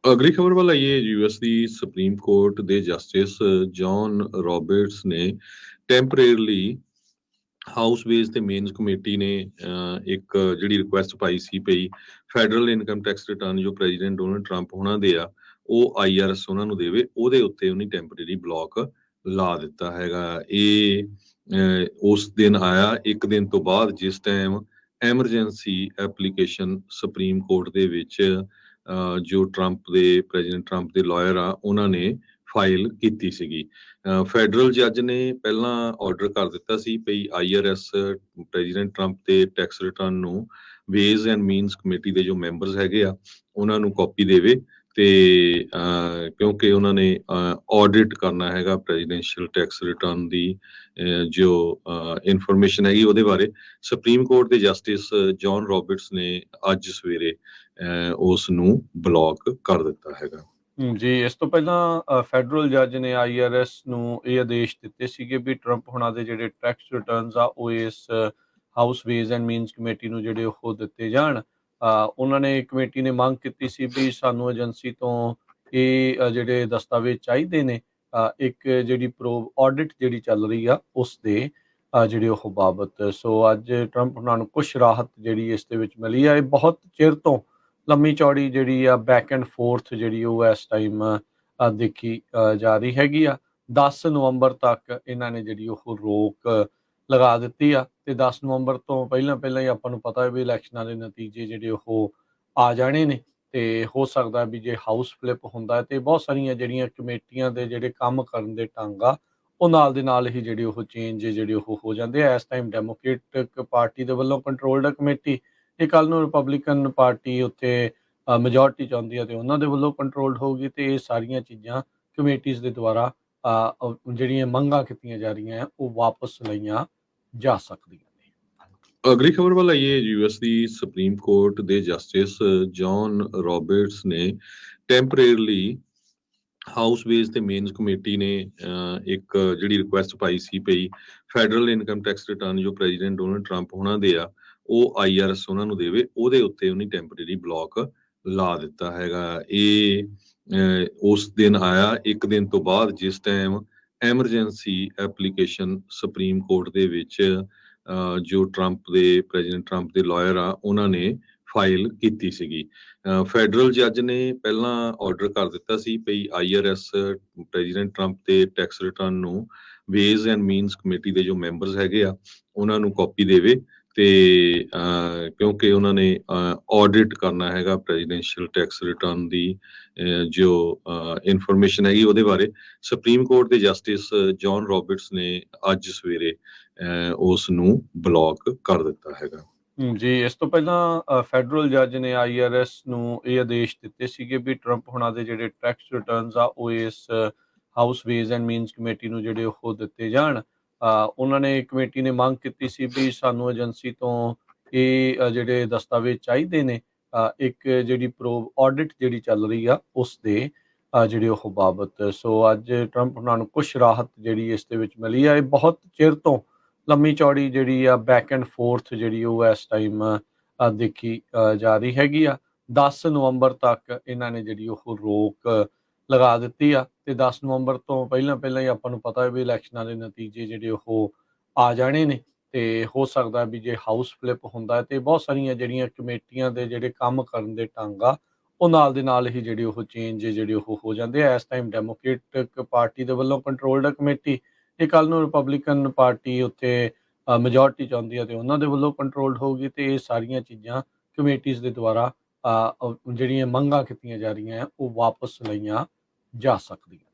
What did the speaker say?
ਅਗਲੀ ਖਬਰ ਵੱਲ ਆਈਏ। ਯੂਐਸ ਦੀ ਸੁਪਰੀਮ ਕੋਰਟ ਦੇ ਜਸਟਿਸ ਜੌਨ ਰੌਬਰਟਸ ਨੇ ਟੈਂਪਰੇਰਲੀ ਹਾਊਸ ਬੇਸ ਤੇ ਮੇਨਸ ਕਮੇਟੀ ਨੇ ਇੱਕ ਜਿਹੜੀ ਰਿਕੁਐਸਟ ਪਾਈ ਸੀ ਪਈ ਫੈਡਰਲ ਇਨਕਮ ਟੈਕਸ ਰਿਟਰਨ ਜੋ ਪ੍ਰੈਜ਼ੀਡੈਂਟ ਡੋਨਲਡ ਟਰੰਪ ਹੋਣਾ ਦੇ ਆ ਉਹ ਆਈਆਰਐਸ ਉਹਨਾਂ ਨੂੰ ਦੇਵੇ, ਉਹਦੇ ਉੱਤੇ ਉਹਨੇ ਟੈਂਪਰੇਰੀ ਬਲੌਕ ਲਾ ਦਿੱਤਾ ਹੈਗਾ। ਇਹ ਉਸ ਦਿਨ ਆਇਆ ਇੱਕ ਦਿਨ ਤੋਂ ਬਾਅਦ ਜਿਸ time emergency application supreme court ਦੇ ਵਿੱਚ ਜੋ ਪ੍ਰੈਜ਼ੀਡੈਂਟ ਟਰੰਪ ਦੇ ਲਾਇਰ ਆ ਉਹਨਾਂ ਨੇ ਫਾਈਲ ਕੀਤੀ ਸੀਗੀ। ਫੈਡਰਲ ਜੱਜ ਨੇ ਪਹਿਲਾਂ ਆਰਡਰ ਕਰ ਦਿੱਤਾ ਸੀ ਵੀ ਆਈਆਰਐਸ ਪ੍ਰੈਜ਼ੀਡੈਂਟ ਟਰੰਪ ਦੇ ਟੈਕਸ ਰਿਟਰਨ ਨੂੰ ਵੇਜ਼ ਐਂਡ ਮੀਨਸ ਕਮੇਟੀ ਦੇ ਜੋ ਮੈਂਬਰਸ ਹੈਗੇ ਆ ਉਹਨਾਂ ਨੂੰ ਕਾਪੀ ਦੇਵੇ ਤੇ ਕਿਉਂਕਿ ਉਹਨਾਂ ਨੇ ਆਡਿਟ ਕਰਨਾ ਹੈਗਾ ਪ੍ਰੈਜ਼ੀਡੈਂਸ਼ੀਅਲ ਟੈਕਸ ਰਿਟਰਨ ਦੀ ਜੋ ਇਨਫੋਰਮੇਸ਼ਨ ਹੈਗੀ ਉਹਦੇ ਬਾਰੇ। ਸੁਪਰੀਮ ਕੋਰਟ ਦੇ ਜਸਟਿਸ ਜੌਨ ਰੌਬਰਟਸ ਨੇ ਅੱਜ ਸਵੇਰੇ ਉਸ ਨੂੰ ਬਲੌਕ ਕਰ ਦਿੱਤਾ ਹੈਗਾ। ਜੀ, ਇਸ ਤੋਂ ਪਹਿਲਾਂ ਫੈਡਰਲ ਜੱਜ ਨੇ ਆਈਆਰਐਸ ਨੂੰ ਇਹ ਆਦੇਸ਼ ਦਿੱਤੇ ਸੀਗੇ ਵੀ ਟਰੰਪ ਹੁਣਾਂ ਦੇ ਜਿਹੜੇ ਟੈਕਸ ਰਿਟਰਨਸ ਆ ਉਹ ਇਸ house ways and means committee ਨੂੰ ਜਿਹੜੇ ਉਹ ਦਿੱਤੇ ਜਾਣ। ਉਹਨਾਂ ਨੇ ਕਮੇਟੀ ਨੇ ਮੰਗ ਕੀਤੀ ਸੀ ਵੀ ਸਾਨੂੰ ਏਜੰਸੀ ਤੋਂ ਇਹ ਜਿਹੜੇ ਦਸਤਾਵੇਜ਼ ਚਾਹੀਦੇ ਨੇ ਇੱਕ ਜਿਹੜੀ ਪ੍ਰੋਬ ਆਡਿਟ ਜਿਹੜੀ ਚੱਲ ਰਹੀ ਆ ਉਸ ਦੇ ਜਿਹੜੇ ਉਹ ਬਾਬਤ। ਸੋ ਅੱਜ ਟਰੰਪ ਉਹਨਾਂ ਨੂੰ ਕੁਛ ਰਾਹਤ ਜਿਹੜੀ ਇਸ ਦੇ ਵਿੱਚ ਮਿਲੀ ਆ। ਇਹ ਬਹੁਤ ਚਿਰ ਤੋਂ ਲੰਮੀ ਚੌੜੀ ਜਿਹੜੀ ਆ ਬੈਕ ਐਂਡ ਫੋਰਥ ਜਿਹੜੀ ਉਹ ਇਸ ਟਾਈਮ ਦੇਖੀ ਜਾ ਰਹੀ ਹੈਗੀ ਆ। 10 ਨਵੰਬਰ ਤੱਕ ਇਹਨਾਂ ਨੇ ਜਿਹੜੀ ਉਹ ਰੋਕ ਲਗਾ ਦਿੱਤੀ ਆ ਤੇ 10 ਨਵੰਬਰ ਤੋਂ ਪਹਿਲਾਂ ਹੀ ਆਪਾਂ ਨੂੰ ਪਤਾ ਹੈ ਵੀ ਇਲੈਕਸ਼ਨਾਂ ਦੇ ਨਤੀਜੇ ਜਿਹੜੇ ਉਹ ਆ ਜਾਣੇ ਨੇ ਤੇ ਹੋ ਸਕਦਾ ਵੀ ਜੇ ਹਾਊਸ ਫਲਿਪ ਹੁੰਦਾ ਤੇ ਬਹੁਤ ਸਾਰੀਆਂ ਜਿਹੜੀਆਂ ਕਮੇਟੀਆਂ ਦੇ ਜਿਹੜੇ ਕੰਮ ਕਰਨ ਦੇ ਢੰਗ ਆ ਉਹ ਨਾਲ ਦੇ ਨਾਲ ਹੀ ਜਿਹੜੀ ਉਹ ਚੇਂਜ ਜਿਹੜੇ ਉਹ ਹੋ ਜਾਂਦੇ ਆ। ਇਸ ਟਾਈਮ ਡੈਮੋਕ੍ਰੇਟਿਕ ਪਾਰਟੀ ਦੇ ਵੱਲੋਂ ਕੰਟਰੋਲਡ ਕਮੇਟੀ, ਇਹ ਕੱਲ ਨੂੰ ਰਿਪਬਲਿਕਨ ਪਾਰਟੀ ਉੱਥੇ ਮੈਜੋਰਟੀ ਚਾਹੁੰਦੀ ਹੈ ਤੇ ਉਹਨਾਂ ਦੇ ਵੱਲੋਂ ਕੰਟਰੋਲਡ ਹੋਊਗੀ ਤੇ ਇਹ ਸਾਰੀਆਂ ਚੀਜ਼ਾਂ ਕਮੇਟੀਜ਼ ਦੇ ਦੁਆਰਾ ਜਿਹੜੀਆਂ ਮੰਗਾਂ ਕੀਤੀਆਂ ਜਾ ਰਹੀਆਂ ਉਹ ਵਾਪਸ ਲਈਆਂ ਜਾ ਸਕਦੀਆਂ ਨੇ। ਅਗਲੀ ਖਬਰ ਵੱਲ ਆਈਏ। ਯੂਐਸ ਦੀ ਸੁਪਰੀਮ ਕੋਰਟ ਦੇ ਜਸਟਿਸ ਜੌਨ ਰੌਬਰਟਸ ਨੇ ਟੈਂਪਰੇਰਲੀ ਹਾਊਸ ਬੇਸ ਤੇ ਮੇਨਸ ਕਮੇਟੀ ਨੇ ਇੱਕ ਜਿਹੜੀ ਰਿਕੁਐਸਟ ਪਾਈ ਸੀ ਪਈ ਫੈਡਰਲ ਇਨਕਮ ਟੈਕਸ ਰਿਟਰਨ ਜੋ ਪ੍ਰੈਜ਼ੀਡੈਂਟ ਡੋਨਲਡ ਟਰੰਪ ਹੋਣਾ ਦੇ ਆ ਉਹ ਆਈਆਰਐਸ ਉਹਨਾਂ ਨੂੰ ਦੇਵੇ, ਉਹਦੇ ਉੱਤੇ ਉਹਨੇ ਟੈਂਪਰੇਰੀ ਬਲੌਕ ਲਾ ਦਿੱਤਾ ਹੈਗਾ। ਇਹ ਉਸ ਦਿਨ ਆਇਆ ਇੱਕ ਦਿਨ ਤੋਂ ਬਾਅਦ ਜਿਸ time emergency application supreme court ਦੇ ਵਿੱਚ ਜੋ ਪ੍ਰੈਜ਼ੀਡੈਂਟ ਟਰੰਪ ਦੇ ਲਾਇਰ ਆ ਉਹਨਾਂ ਨੇ ਫਾਈਲ ਕੀਤੀ ਸੀਗੀ। ਫੈਡਰਲ ਜੱਜ ਨੇ ਪਹਿਲਾਂ ਆਰਡਰ ਕਰ ਦਿੱਤਾ ਸੀ ਵੀ ਆਈਆਰਐਸ ਪ੍ਰੈਜ਼ੀਡੈਂਟ ਟਰੰਪ ਦੇ ਟੈਕਸ ਰਿਟਰਨ ਨੂੰ ਵੇਜ਼ ਐਂਡ ਮੀਨਸ ਕਮੇਟੀ ਦੇ ਜੋ ਮੈਂਬਰਸ ਹੈਗੇ ਆ ਉਹਨਾਂ ਨੂੰ ਕਾਪੀ ਦੇਵੇ ਤੇ ਕਿਉਂਕਿ ਉਹਨਾਂ ਨੇ ਆਡਿਟ ਕਰਨਾ ਹੈਗਾ ਪ੍ਰੈਜ਼ੀਡੈਂਸ਼ੀਅਲ ਟੈਕਸ ਰਿਟਰਨ ਦੀ ਜੋ ਇਨਫੋਰਮੇਸ਼ਨ ਹੈਗੀ ਉਹਦੇ ਬਾਰੇ। ਸੁਪਰੀਮ ਕੋਰਟ ਦੇ ਜਸਟਿਸ ਜੌਨ ਰੌਬਰਟਸ ਨੇ ਅੱਜ ਸਵੇਰੇ ਉਸ ਨੂੰ ਬਲੌਕ ਕਰ ਦਿੱਤਾ ਹੈਗਾ। ਜੀ, ਇਸ ਤੋਂ ਪਹਿਲਾਂ ਫੈਡਰਲ ਜੱਜ ਨੇ ਆਈਆਰਐਸ ਨੂੰ ਇਹ ਆਦੇਸ਼ ਦਿੱਤੇ ਸੀਗੇ ਵੀ ਟਰੰਪ ਹੁਣਾਂ ਦੇ ਜਿਹੜੇ ਟੈਕਸ ਰਿਟਰਨਸ ਆ ਉਹ ਇਸ house ways and means committee ਨੂੰ ਜਿਹੜੇ ਉਹ ਦਿੱਤੇ ਜਾਣ। ਉਹਨਾਂ ਨੇ ਕਮੇਟੀ ਨੇ ਮੰਗ ਕੀਤੀ ਸੀ ਵੀ ਸਾਨੂੰ ਏਜੰਸੀ ਤੋਂ ਇਹ ਜਿਹੜੇ ਦਸਤਾਵੇਜ਼ ਚਾਹੀਦੇ ਨੇ ਇੱਕ ਜਿਹੜੀ ਪ੍ਰੋਬ ਆਡਿਟ ਜਿਹੜੀ ਚੱਲ ਰਹੀ ਆ ਉਸ ਦੇ ਜਿਹੜੇ ਉਹ ਬਾਬਤ। ਸੋ ਅੱਜ ਟਰੰਪ ਉਹਨਾਂ ਨੂੰ ਕੁਛ ਰਾਹਤ ਜਿਹੜੀ ਇਸ ਦੇ ਵਿੱਚ ਮਿਲੀ ਆ। ਇਹ ਬਹੁਤ ਚਿਰ ਤੋਂ ਲੰਮੀ ਚੌੜੀ ਜਿਹੜੀ ਆ ਬੈਕ ਐਂਡ ਫੋਰਥ ਜਿਹੜੀ ਉਹ ਇਸ ਟਾਈਮ ਦੇਖੀ ਜਾ ਰਹੀ ਹੈਗੀ ਆ। 10 ਨਵੰਬਰ ਤੱਕ ਇਹਨਾਂ ਨੇ ਜਿਹੜੀ ਉਹ ਰੋਕ ਲਗਾ ਦਿੱਤੀ ਆ ਤੇ 10 ਨਵੰਬਰ ਤੋਂ ਪਹਿਲਾਂ ਹੀ ਆਪਾਂ ਨੂੰ ਪਤਾ ਹੈ ਵੀ ਇਲੈਕਸ਼ਨਾਂ ਦੇ ਨਤੀਜੇ ਜਿਹੜੇ ਉਹ ਆ ਜਾਣੇ ਨੇ ਤੇ ਹੋ ਸਕਦਾ ਵੀ ਜੇ ਹਾਊਸ ਫਲਿਪ ਹੁੰਦਾ ਤੇ ਬਹੁਤ ਸਾਰੀਆਂ ਜਿਹੜੀਆਂ ਕਮੇਟੀਆਂ ਦੇ ਜਿਹੜੇ ਕੰਮ ਕਰਨ ਦੇ ਢੰਗ ਆ ਉਹ ਨਾਲ ਦੇ ਨਾਲ ਹੀ ਜਿਹੜੀ ਉਹ ਚੇਂਜ ਜਿਹੜੇ ਉਹ ਹੋ ਜਾਂਦੇ ਆ। ਇਸ ਟਾਈਮ ਡੈਮੋਕ੍ਰੇਟਿਕ ਪਾਰਟੀ ਦੇ ਵੱਲੋਂ ਕੰਟਰੋਲਡ ਕਮੇਟੀ, ਇਹ ਕੱਲ ਨੂੰ ਰਿਪਬਲਿਕਨ ਪਾਰਟੀ ਉੱਥੇ ਮੈਜੋਰਟੀ ਚਾਹੁੰਦੀ ਹੈ ਤੇ ਉਹਨਾਂ ਦੇ ਵੱਲੋਂ ਕੰਟਰੋਲਡ ਹੋਊਗੀ ਤੇ ਇਹ ਸਾਰੀਆਂ ਚੀਜ਼ਾਂ ਕਮੇਟੀਜ਼ ਦੇ ਦੁਆਰਾ ਜਿਹੜੀਆਂ ਮੰਗਾਂ ਕੀਤੀਆਂ ਜਾ ਰਹੀਆਂ ਉਹ ਵਾਪਸ ਲਈਆਂ ਜਾ ਸਕਦੀਆਂ।